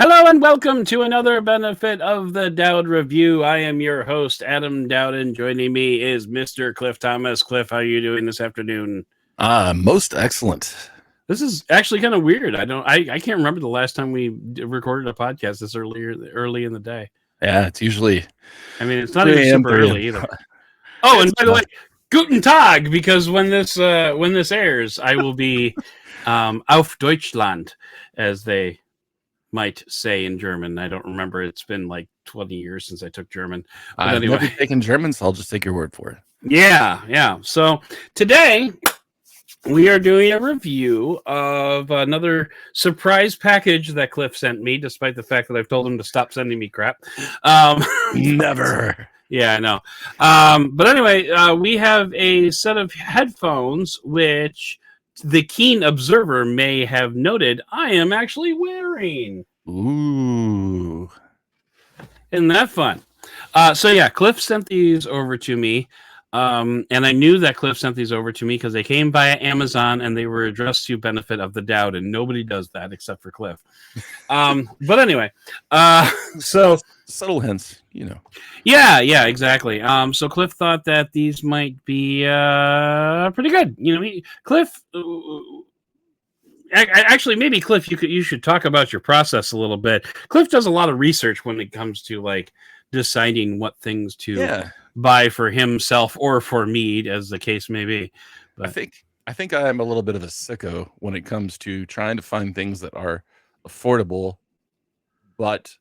Hello and welcome to another benefit of the Doud Review. I am your host, Adam Doud, and joining me is Mr. Cliff Thomas. Cliff, how are you doing this afternoon? Most excellent. This is actually kind of weird. I can't remember the last time we recorded a podcast this early in the day. Yeah, it's usually. I mean, it's not even super early either. Oh, and by the way, Guten Tag, because when this airs, I will be auf Deutschland, as they might say in German. I don't remember. It's been like 20 years since I took German. But I've never taken German, so I'll just take your word for it. Yeah. So today we are doing a review of another surprise package that Cliff sent me, despite the fact that I've told him to stop sending me crap. Never. Yeah, I know. But anyway, we have a set of headphones, which the keen observer may have noted I am actually wearing. Ooh. Isn't that fun? So yeah, Cliff sent these over to me. And I knew that Cliff sent these over to me because they came via Amazon and they were addressed to benefit of the Doud, and nobody does that except for Cliff. But anyway, so subtle hints, you know. Yeah, exactly. So Cliff thought that these might be pretty good. You know, Cliff. Actually, maybe Cliff, you should talk about your process a little bit. Cliff does a lot of research when it comes to like deciding what things to buy for himself or for me, as the case may be. But I think I am a little bit of a sicko when it comes to trying to find things that are affordable but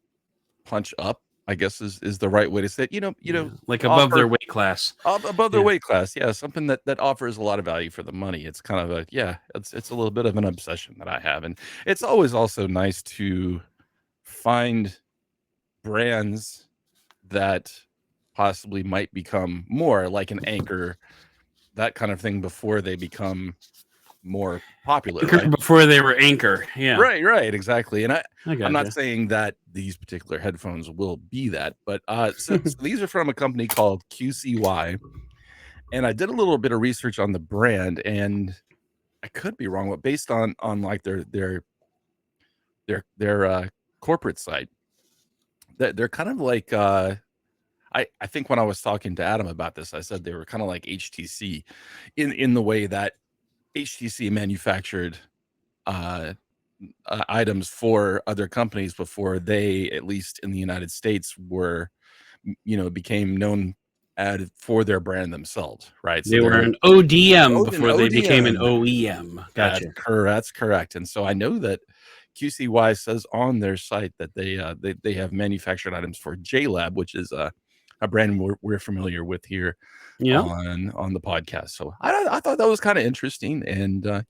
punch up, I guess is the right way to say it. You know, like above their weight class. Above their weight class, yeah. Something that offers a lot of value for the money. It's kind of it's a little bit of an obsession that I have. And it's always also nice to find brands that possibly might become more like an Anchor, that kind of thing, before they become more popular. Right? Before they were Anchor. Yeah. Right, exactly. And I'm not saying that these particular headphones will be that, but so these are from a company called QCY, and I did a little bit of research on the brand, and I could be wrong, but based on like their corporate site, they're kind of like I think when I was talking to Adam about this, I said they were kind of like HTC in the way that HTC manufactured items for other companies before they, at least in the United States, were, became known for their brand themselves, right? So they were an ODM before they became an OEM. Gotcha. That's correct. And so I know that QCY says on their site that they have manufactured items for JLab, which is a brand we're familiar with here on the podcast. So I thought that was kind of interesting. And,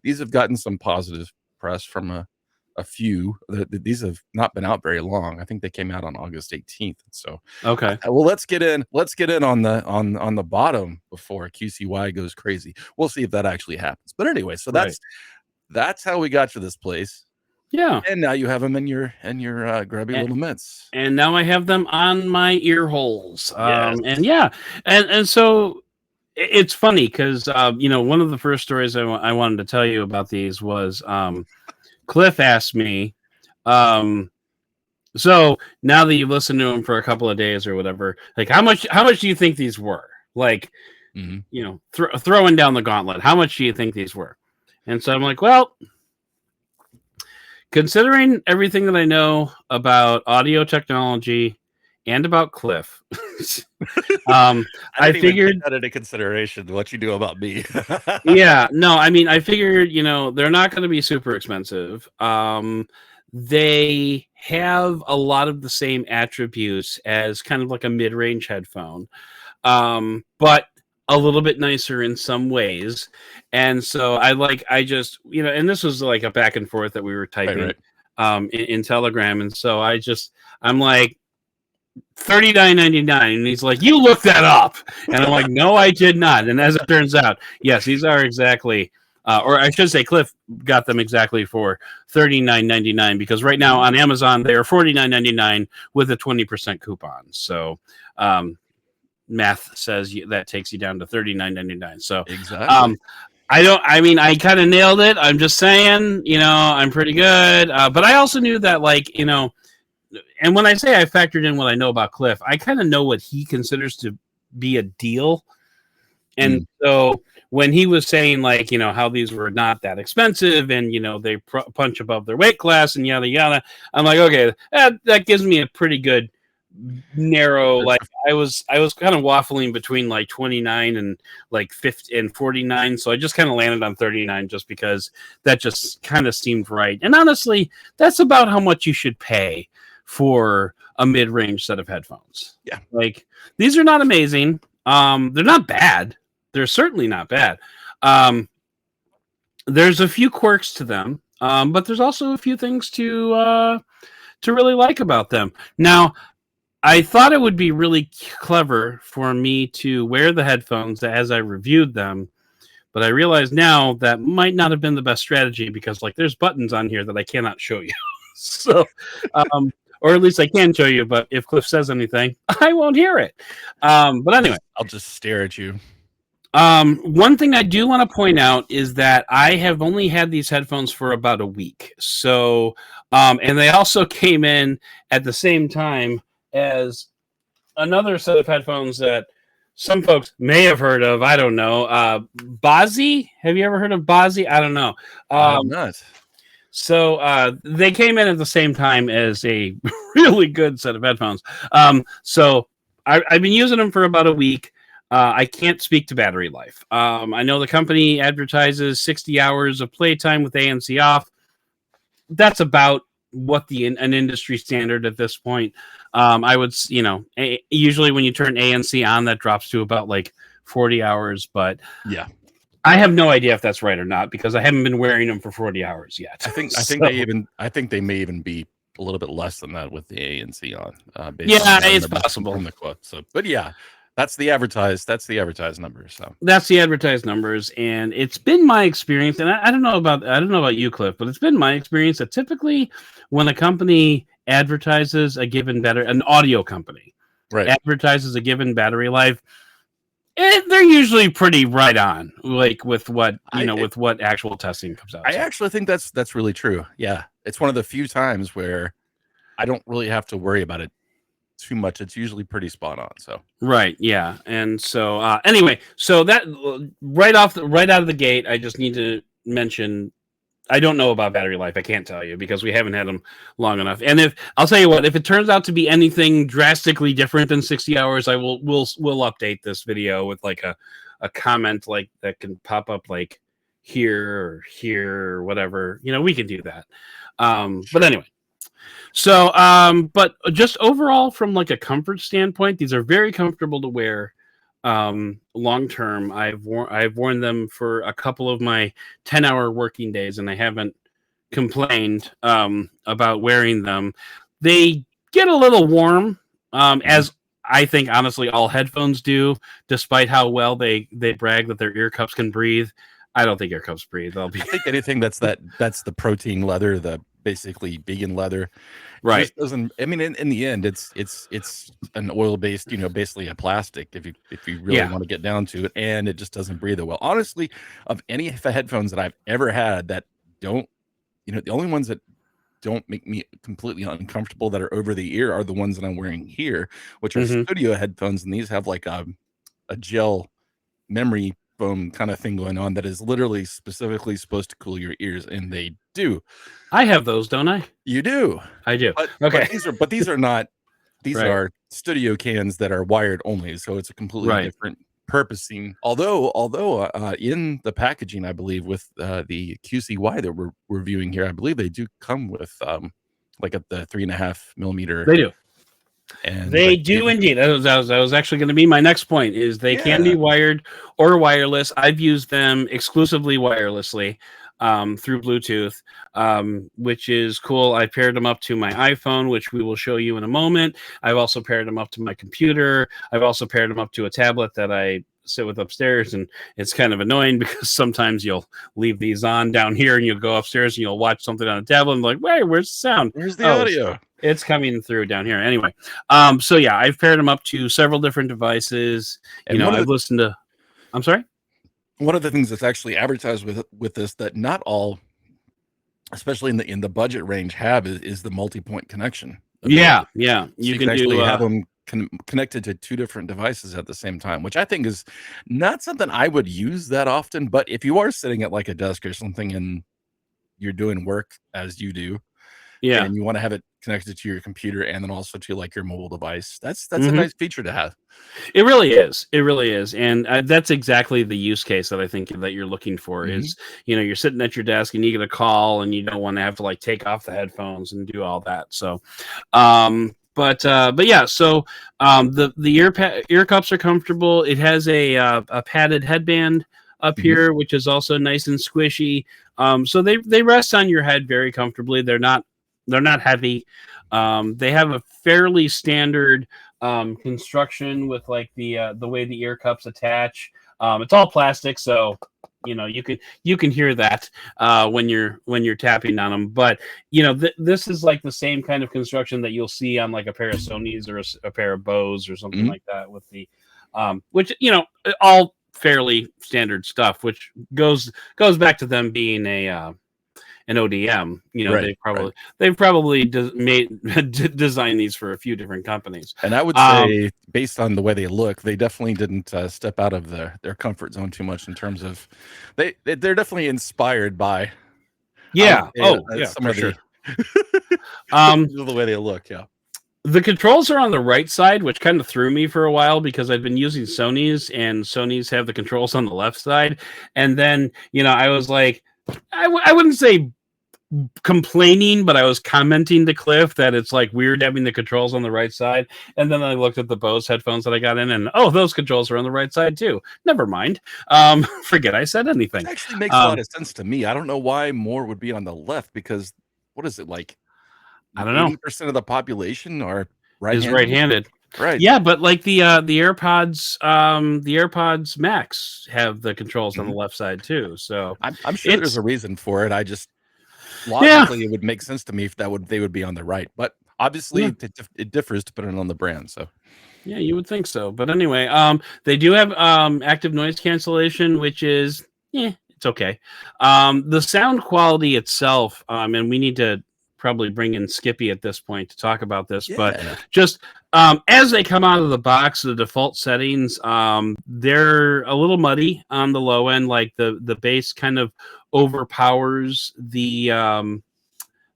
these have gotten some positive press from a few. These have not been out very long. I think they came out on August 18th. So, okay. Well, let's get in on the bottom before QCY goes crazy. We'll see if that actually happens. But anyway, so that's how we got to this place. Yeah. And now you have them in your grubby little mitts. And now I have them on my ear holes. Yes. And so it's funny because one of the first stories I wanted to tell you about these was Cliff asked me, so now that you've listened to them for a couple of days or whatever, like how much do you think these were? Like, throwing down the gauntlet, how much do you think these were? And so I'm like, well, considering everything that I know about audio technology and about Cliff, I figured that into consideration what you do about me. I figured, they're not going to be super expensive. They have a lot of the same attributes as kind of like a mid-range headphone, but a little bit nicer in some ways. And so I just, and this was like a back and forth that we were typing in Telegram. And so I'm like, $39.99, and he's like, you looked that up, and I'm like, no, I did not. And as it turns out, yes, these are exactly, or I should say, Cliff got them exactly for $39.99, because right now on Amazon they are $49.99 with a 20% coupon. So math says that takes you down to $39.99. So exactly. I mean, I kind of nailed it. I'm just saying, I'm pretty good. But I also knew that, like, and when I say I factored in what I know about Cliff, I kind of know what he considers to be a deal. And so when he was saying, like, how these were not that expensive and, they punch above their weight class and yada, yada, I'm like, okay, that gives me a pretty good narrow, like, I was kind of waffling between like 29 and like 50 and 49. So I just kind of landed on 39 just because that just kind of seemed right. And honestly, that's about how much you should pay for a mid-range set of headphones. Yeah. Like, these are not amazing. They're not bad. They're certainly not bad. There's a few quirks to them, but there's also a few things to really like about them. Now, I thought it would be really clever for me to wear the headphones as I reviewed them, but I realize now that might not have been the best strategy because, like, there's buttons on here that I cannot show you. So, or at least I can show you, but if Cliff says anything, I won't hear it. But anyway, I'll just stare at you. One thing I do want to point out is that I have only had these headphones for about a week. So, and they also came in at the same time as another set of headphones that some folks may have heard of. I don't know. Bozzy? Have you ever heard of Bozzy? I don't know. Not. So they came in at the same time as a really good set of headphones. So I've been using them for about a week. I can't speak to battery life. I know the company advertises 60 hours of playtime with ANC off. That's about what an industry standard at this point. I would, usually when you turn ANC on, that drops to about like 40 hours. But yeah, I have no idea if that's right or not because I haven't been wearing them for 40 hours yet. I think they may even be a little bit less than that with the ANC on. It's possible from the quote. So, but yeah. That's the advertised numbers. So that's the advertised numbers, and it's been my experience. And I don't know about you, Cliff, but it's been my experience that typically when a company advertises an audio company, advertises a given battery life, they're usually pretty right on, like with what with what actual testing comes out. I actually think that's really true. Yeah, it's one of the few times where I don't really have to worry about it too much. It's usually pretty spot on. So right, yeah. And so anyway, so that right out of the gate, I just need to mention I don't know about battery life. I can't tell you because we haven't had them long enough. And I'll tell you what, if it turns out to be anything drastically different than 60 hours, we'll update this video with like a comment like that can pop up like here or whatever. We can do that. But anyway. So, but just overall, from like a comfort standpoint, these are very comfortable to wear. Long term, I've worn them for a couple of my 10-hour working days, and I haven't complained about wearing them. They get a little warm, as I think honestly all headphones do, despite how well they brag that their ear cups can breathe. I don't think ear cups breathe. I think anything that's the protein leather, the basically vegan leather, right? Doesn't. I mean, in the end, it's an oil based, basically a plastic. If you really want to get down to it, and it just doesn't breathe well. Honestly, of any headphones that I've ever had that don't, the only ones that don't make me completely uncomfortable that are over the ear are the ones that I'm wearing here, which are studio headphones, and these have like a gel memory foam kind of thing going on that is literally specifically supposed to cool your ears, and they do. I have those, don't I? You do. I do. Okay. But these are not. These are studio cans that are wired only, so it's a completely different purposing. Although in the packaging, I believe with the QCY that we're reviewing here, I believe they do come with like at the 3.5 millimeter. They do. And they do indeed. That was actually going to be my next point. Is they can be wired or wireless. I've used them exclusively wirelessly through Bluetooth, which is cool. I paired them up to my iPhone, which we will show you in a moment. I've also paired them up to my computer. I've also paired them up to a tablet that I sit with upstairs, and it's kind of annoying because sometimes you'll leave these on down here and you'll go upstairs and you'll watch something on a tablet and be like, wait, where's the sound? Where's the audio? It's coming through down here. Anyway, so yeah, I've paired them up to several different devices. And I've listened to. I'm sorry. one of the things that's actually advertised with this that not all, especially in the budget range, have is the multi-point connection ability. Yeah. So You you can can actually do have them connected to 2 different devices at the same time, which I think is not something I would use that often, but if you are sitting at, like, a desk or something and you're doing work as you do, yeah. and you wanna have it connected to your computer and then also to, like, your mobile device, that's a hmm nice feature to have. It really is. It really is, and that's exactly the use case that I think that you're looking for. Mhm. Is you're sitting at your desk and you get a call and you don't want to have to like take off the headphones and do all that. So, but yeah. So the ear cups are comfortable. It has a padded headband up Mhm. here, which is also nice and squishy. So they rest on your head very comfortably. They're not heavy. They have a fairly standard construction with like the way the ear cups attach. It's all plastic, so you can hear that when you're tapping on them. But this is like the same kind of construction that you'll see on like a pair of Sony's or a pair of Bose or something Mhm. like that with the which all fairly standard stuff, which goes back to them being an ODM. Right, They've right. probably designed these for a few different companies. And I would Um, say, based on the way they look, they definitely didn't, step out of their comfort zone too much in terms of they're definitely inspired by, I would yeah. say, Oh, yeah, some for of the sure. Um, the way they look, yeah. the controls are on the right side, which kind of threw me for a while because I've been using Sony's, and Sony's have the controls on the left side. And then I was like, I wouldn't say complaining, but I was commenting to Cliff that it's like weird having the controls on the right side. And then I looked at the Bose headphones that I got in, and those controls are on the right side too. Never mind. Forget I said Which anything. actually makes a lot Um, of sense to me. I don't know why more would be on the left because what is it, like I don't know. 80% of the population are Is right-handed? right-handed. Right. Yeah, but like the AirPods Max have the controls on the Mhm. left side too. So I'm sure there's it's a reason for it. I just yeah, logically, it would make sense to me if they would be on the right, but obviously yeah. it differs depending on the brand, so Yeah, you would think so. But anyway, they do have active noise cancellation, which is it's okay. The sound quality itself, and we need to probably bring in Skippy at this point to talk about this, but yeah. just as they come out of the box, the default settings, they're a little muddy on the low end. Like the bass kind of overpowers the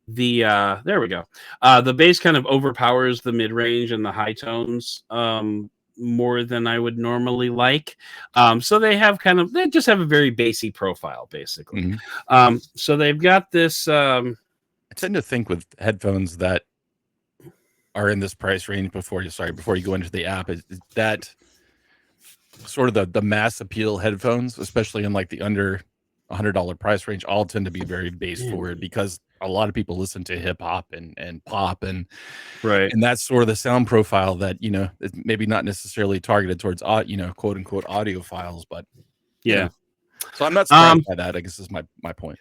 there we go. The bass kind of overpowers the mid range and the high tones more than I would normally like. So they just have a very bassy profile basically. Mhm. So they've got this. I tend to think with headphones that are in this price range before you go into the app is that sort of the mass appeal headphones, especially in like the under $100 price range, all tend to be very bass Man, forward because a lot of people listen to hip hop and pop right. and that's sort of the sound profile that is maybe not necessarily targeted towards quote unquote audiophiles, but you know. Yeah. So I'm not surprised Um, by that. I guess is my point.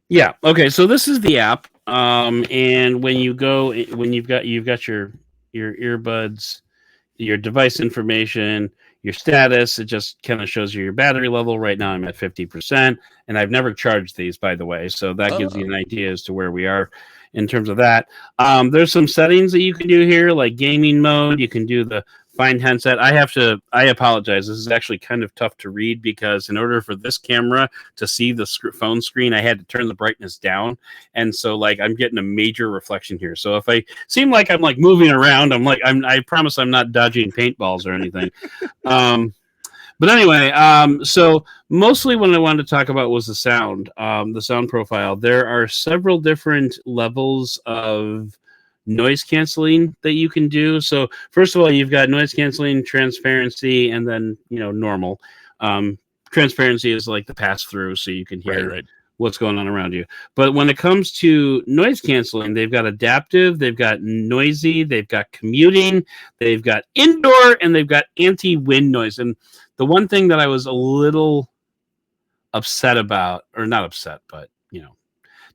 yeah. Okay. So this is the app. And when you've got your earbuds, your device information, your status. It just kind of shows you your battery level. Right now, I'm at 50%, and I've never charged these, by the way. So that gives you Oh, an idea as to where we are in terms of that. There's some settings that you can do here, like gaming mode. You can do the find headset. I apologize. This is actually kind of tough to read because in order for this camera to see the phone screen, I had to turn the brightness down. And so like I'm getting a major reflection here. So if I seem like I'm like moving around, I promise I'm not dodging paintballs or anything. Um, but anyway, so mostly what I wanted to talk about was the sound profile. There are several different levels of noise canceling that you can do. So first of all, you've got noise canceling, transparency, and then normal. Transparency is like the pass through, so you can right, hear right. what's going on around you. But when it comes to noise canceling, they've got adaptive, they've got noisy, they've got commuting, they've got indoor, and they've got anti-wind noise. And the one thing that I was a little upset about, or not upset, but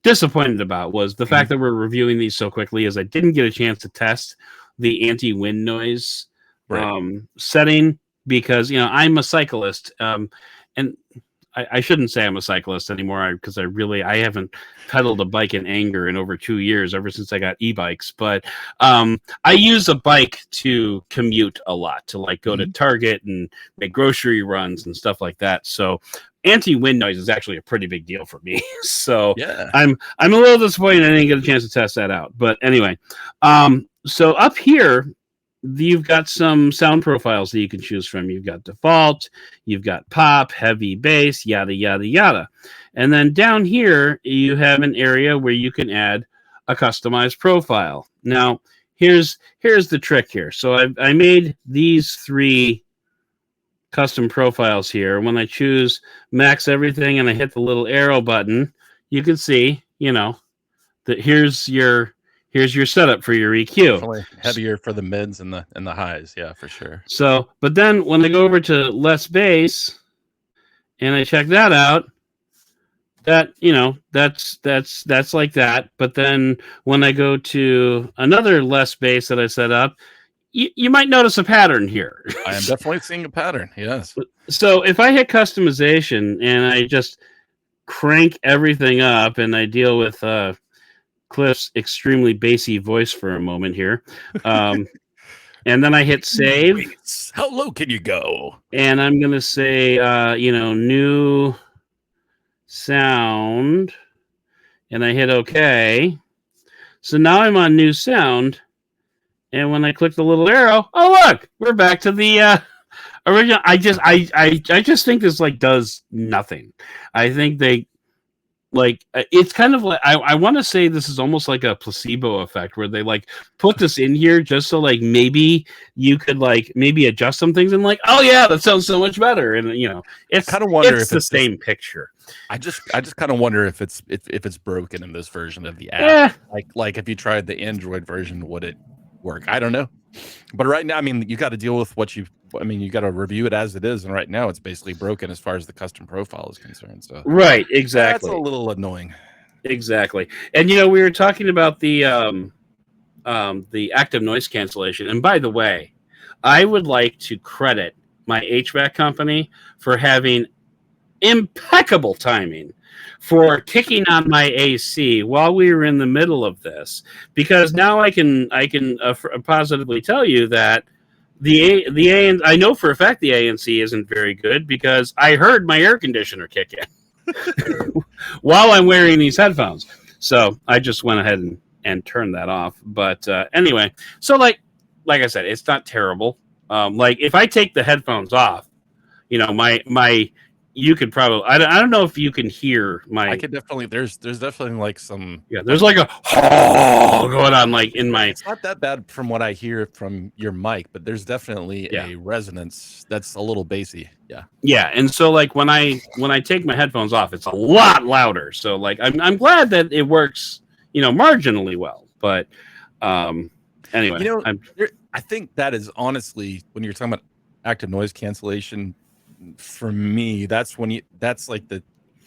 disappointed about, was the fact Mhm. that we're reviewing these so quickly, is I didn't get a chance to test the anti-wind noise Right. setting because I'm a cyclist, and I shouldn't say I'm a cyclist anymore because I haven't pedaled a bike in anger in over 2 years, ever since I got e-bikes. But I use a bike to commute a lot, to like go to Target and make grocery runs and stuff like that. So anti-wind noise is actually a pretty big deal for me. So Yeah. I'm a little disappointed I didn't get a chance to test that out. But anyway, so up here, you've got some sound profiles that you can choose from. You've got default, you've got pop, heavy bass, yada, yada, yada. And then down here, you have an area where you can add a customized profile. Now, here's the trick here. So I made these 3 custom profiles here. When I choose max everything and I hit the little arrow button, you can see, that here's your setup for your EQ. Definitely heavier for the mids and the highs. Yeah, for sure. So, but then when I go over to less bass and I check that out, that, that's like that. But then when I go to another less bass that I set up, you might notice a pattern here. I am definitely seeing a pattern. Yes. So if I hit customization and I just crank everything up and I deal with Cliff's extremely bassy voice for a moment here. And then I hit save. How low can you go? And I'm going to say, new sound. And I hit OK. So now I'm on new sound. And when I click the little arrow, oh, look, we're back to the original. I just think this like does nothing. I think they it's kind of like I want to say this is almost like a placebo effect where they like put this in here just so like maybe you could like maybe adjust some things and like, oh yeah, that sounds so much better. And it's kind of wonder if it's the same picture. I just kind of wonder if it's broken in this version of the app. Like if you tried the Android version, would it work? I don't know. But right now, I mean, you got to deal with you got to review it as it is. And right now it's basically broken as far as the custom profile is concerned. So right. Exactly. That's a little annoying. Exactly. And, we were talking about the active noise cancellation. And by the way, I would like to credit my HVAC company for having impeccable timing for kicking on my AC while we were in the middle of this, because now I can positively tell you that I know for a fact the ANC isn't very good because I heard my air conditioner kick in while I'm wearing these headphones. So I just went ahead and turned that off. But anyway, so like I said, it's not terrible. Like if I take the headphones off, my you could probably I don't know if you can hear my. I could definitely there's definitely like some there's like a going on like in my. It's not that bad from what I hear from your mic, but there's definitely a resonance that's a little bassy. Yeah, and so like when I take my headphones off, it's a lot louder. So like I'm glad that it works marginally well, but anyway, I think that is honestly when you're talking about active noise cancellation. For me, that's when that's like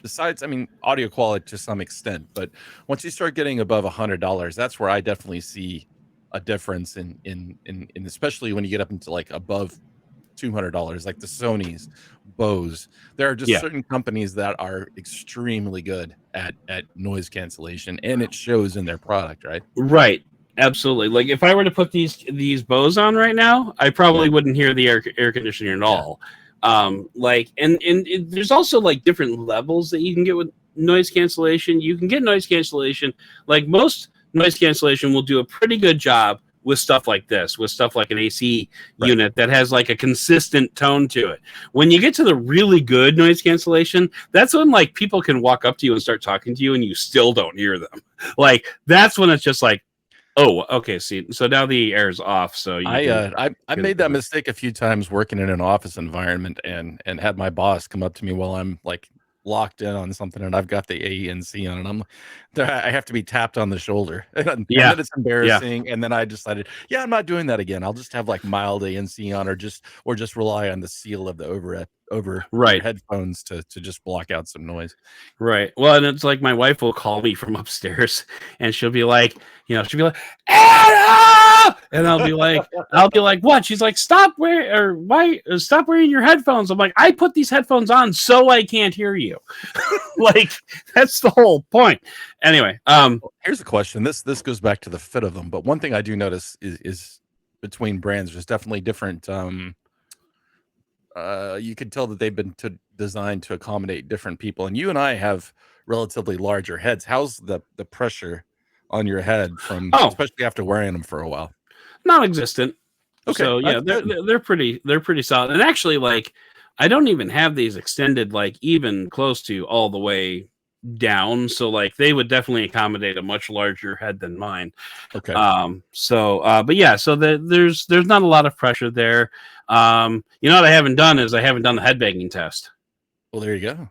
besides, I mean, audio quality to some extent, but once you start getting above $100, that's where I definitely see a difference in especially when you get up into like above $200, like the Sony's, Bose. There are just certain companies that are extremely good at noise cancellation, and it shows in their product, right? Right. Absolutely. Like if I were to put these Bose on right now, I probably wouldn't hear the air conditioning at all. And there's also like different levels that you can get with noise cancellation. You can get noise cancellation. Like most noise cancellation will do a pretty good job with stuff like this, with stuff like an AC unit that has like a consistent tone to it. When you get to the really good noise cancellation, that's when like people can walk up to you and start talking to you and you still don't hear them. Like that's when it's just like, oh, okay. See, so now the air is off. So I made that mistake a few times working in an office environment and had my boss come up to me while I'm like locked in on something and I've got the ANC on and I have to be tapped on the shoulder. And then it's embarrassing. And then I decided, I'm not doing that again. I'll just have like mild ANC on or just rely on the seal of the over headphones to just block out some noise. Right. Well, and it's like my wife will call me from upstairs and she'll be like, Anna! ah, and I'll be like, what? She's like, stop stop wearing your headphones. I'm like, I put these headphones on so I can't hear you. Like, that's the whole point. Anyway, here's a question. This goes back to the fit of them, but one thing I do notice is between brands, there's definitely different. You could tell that they've been designed to accommodate different people. And you and I have relatively larger heads. How's the pressure on your head from, especially after wearing them for a while? Non-existent. Okay, so yeah, they're pretty solid. And actually, like, I don't even have these extended like even close to all the way down. So like they would definitely accommodate a much larger head than mine. Okay. But yeah, so there's not a lot of pressure there. You know what I haven't done is I haven't done the headbanging test. Well, there you go.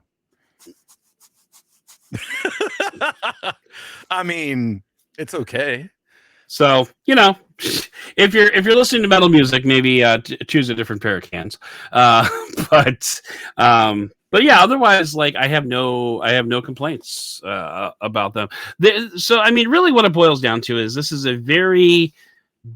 I mean, it's okay. So, you know, if you're listening to metal music, maybe choose a different pair of cans. But yeah, otherwise, like I have no complaints about them. So, I mean, really, what it boils down to is this is a very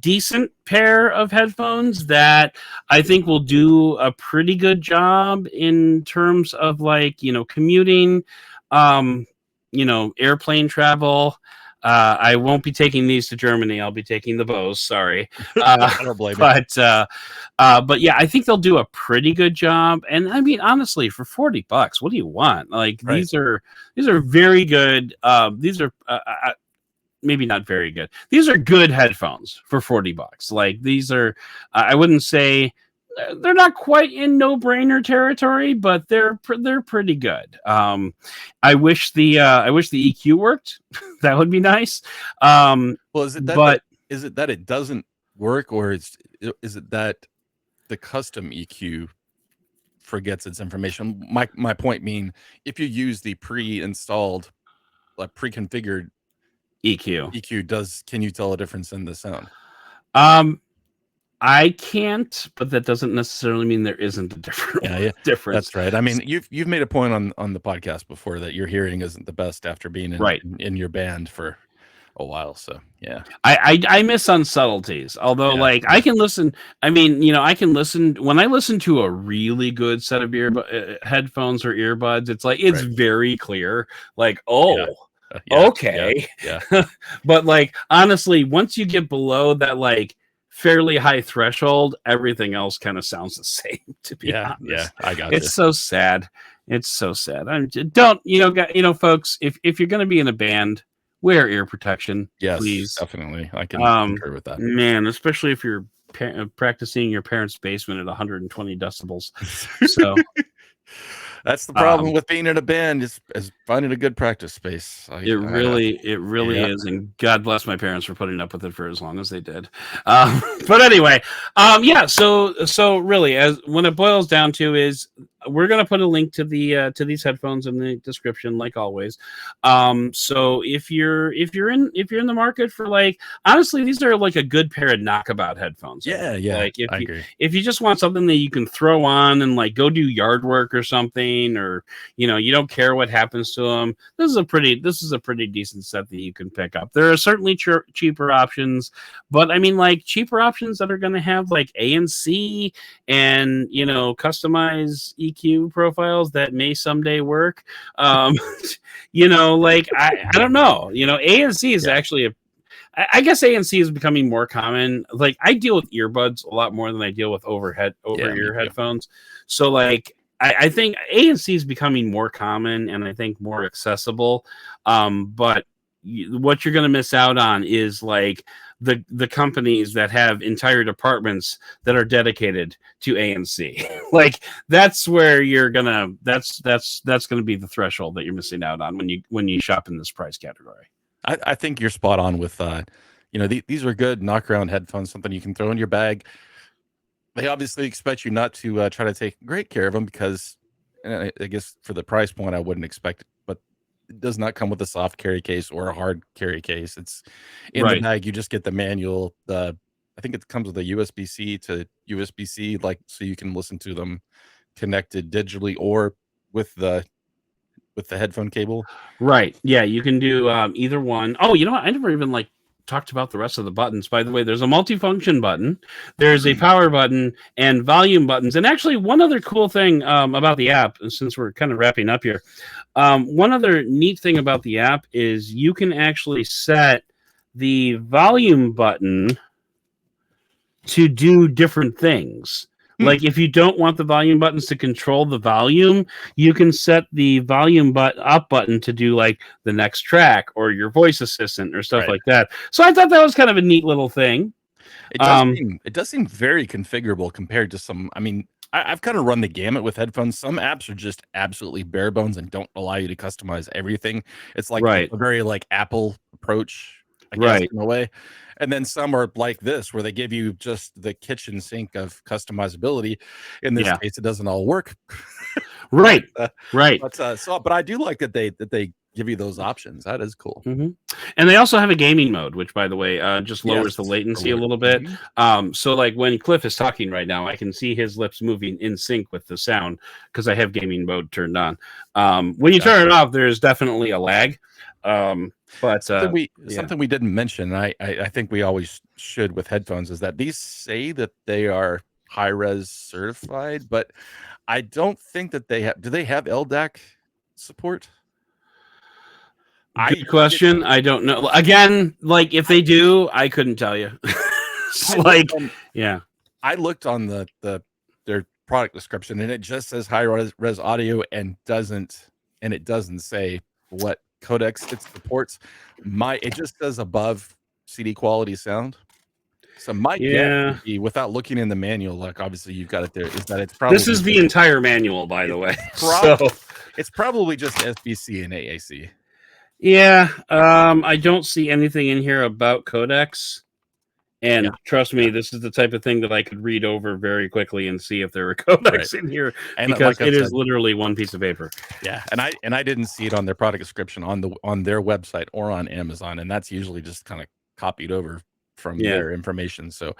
decent pair of headphones that I think will do a pretty good job in terms of like, you know, commuting, you know, airplane travel. I won't be taking these to Germany. I'll be taking the Bose. Sorry, I don't blame but yeah, I think they'll do a pretty good job. And I mean, honestly, for $40, what do you want? Like right. these are very good. These are maybe not very good. These are good headphones for $40. Like these are, I wouldn't say they're not quite in no-brainer territory, but they're pretty good. I wish the EQ worked. That would be nice. Well, is it that it doesn't work, or is it that the custom EQ forgets its information? My point being, if you use the pre-installed, like pre-configured EQ, can you tell a difference in the sound? I can't, but that doesn't necessarily mean there isn't a difference. That's right. I mean, you've made a point on the podcast before that your hearing isn't the best after being in your band for a while. So yeah, I miss on subtleties. Although, like, I can listen. I mean, you know, I can listen when I listen to a really good set of headphones or earbuds. It's like it's very clear. Like, okay, but like honestly, once you get below that, like fairly high threshold, everything else kind of sounds the same, to be honest. Yeah, I got it. It's so sad. It's so sad. Don't, folks, if you're going to be in a band, wear ear protection. Yes, please. Definitely. I can concur with that. Man, especially if you're practicing your parents' basement at 120 decibels. So that's the problem with being in a band is finding a good practice space. It really is, and God bless my parents for putting up with it for as long as they did. But anyway, So really, as when it boils down to is, we're going to put a link to the to these headphones in the description, like always. So if you're in the market for, like, honestly, these are like a good pair of knockabout headphones. Yeah. Like if you just want something that you can throw on and like go do yard work or something, or you don't care what happens to them, this is a pretty decent set that you can pick up. There are certainly cheaper options, but I mean, like, cheaper options that are going to have like ANC and customized EQ profiles that may someday work. Like, I don't know. ANC is actually I guess ANC is becoming more common. Like, I deal with earbuds a lot more than I deal with over-ear headphones. So like, I think ANC is becoming more common and I think more accessible. But what you're going to miss out on is like the companies that have entire departments that are dedicated to ANC. Like, that's where you're gonna that's gonna be the threshold that you're missing out on when you shop in this price category. I think you're spot on with these are good knock around headphones, something you can throw in your bag. They obviously expect you not to try to take great care of them, because I guess for the price point I wouldn't expect it, but it does not come with a soft carry case or a hard carry case. It's in the bag. You just get the manual. I think it comes with a USB-C to USB-C, like, so you can listen to them connected digitally or with the headphone cable. Right. Yeah, you can do either one. Oh, you know what? I never even talked about the rest of the buttons. By the way, there's a multifunction button, there's a power button, and volume buttons. And actually, one other cool thing about the app, since we're kind of wrapping up here, one other neat thing about the app is you can actually set the volume button to do different things. Like if you don't want the volume buttons to control the volume, you can set the volume up button to do like the next track or your voice assistant or stuff like that. So I thought that was kind of a neat little thing. It does seem very configurable compared to some. I mean, I've kind of run the gamut with headphones. Some apps are just absolutely bare bones and don't allow you to customize everything. It's like a very like Apple approach, I guess, in a way. And then some are like this, where they give you just the kitchen sink of customizability. In this case, it doesn't all work. Right. But I do like that they give you those options. That is cool. And they also have a gaming mode, which, by the way, just lowers the latency a little bit. So like when Cliff is talking right now, I can see his lips moving in sync with the sound because I have gaming mode turned on. When you turn it off, there's definitely a lag. But something we didn't mention, I think we always should with headphones, is that these say that they are high-res certified, but I don't think that they have. Do they have LDAC support? Good question. I don't know. Again, like if they do, I couldn't tell you. I looked on their product description, and it just says high-res audio, and it doesn't say what codecs it supports. It just says above CD quality sound. So my guess would be, without looking in the manual, like obviously you've got it there, is that it's probably this is the entire manual, by the way. It's probably just SBC and AAC. Yeah, I don't see anything in here about codecs. And trust me, this is the type of thing that I could read over very quickly and see if there are codecs in here, because it is literally one piece of paper. Yeah, and I didn't see it on their product description on their website or on Amazon, and that's usually just kind of copied over from their information. So,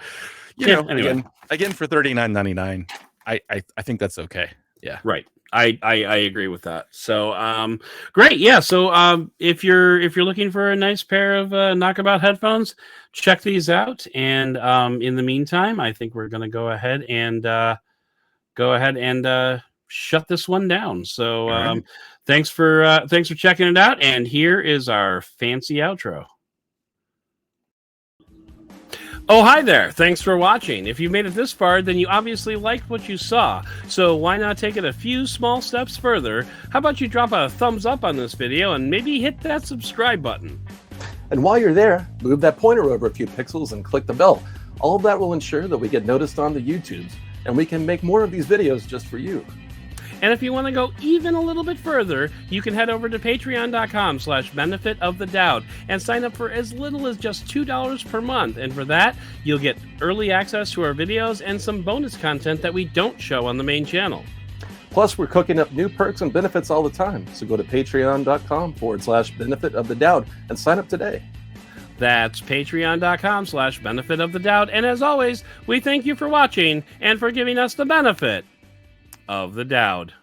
you know, anyway. again for $39.99, I think that's okay. Yeah, right. I agree with that. So great. Yeah. So if you're looking for a nice pair of knockabout headphones, check these out. And in the meantime, I think we're gonna go ahead and shut this one down. So thanks for checking it out. And here is our fancy outro. Oh, hi there. Thanks for watching. If you made it this far, then you obviously liked what you saw. So why not take it a few small steps further? How about you drop a thumbs up on this video and maybe hit that subscribe button? And while you're there, move that pointer over a few pixels and click the bell. All of that will ensure that we get noticed on the YouTubes, and we can make more of these videos just for you. And if you want to go even a little bit further, you can head over to patreon.com/benefitofthedoud and sign up for as little as just $2 per month. And for that, you'll get early access to our videos and some bonus content that we don't show on the main channel. Plus, we're cooking up new perks and benefits all the time. So go to patreon.com/benefitofthedoud and sign up today. That's patreon.com/benefitofthedoud. And as always, we thank you for watching and for giving us the benefit of the Doud.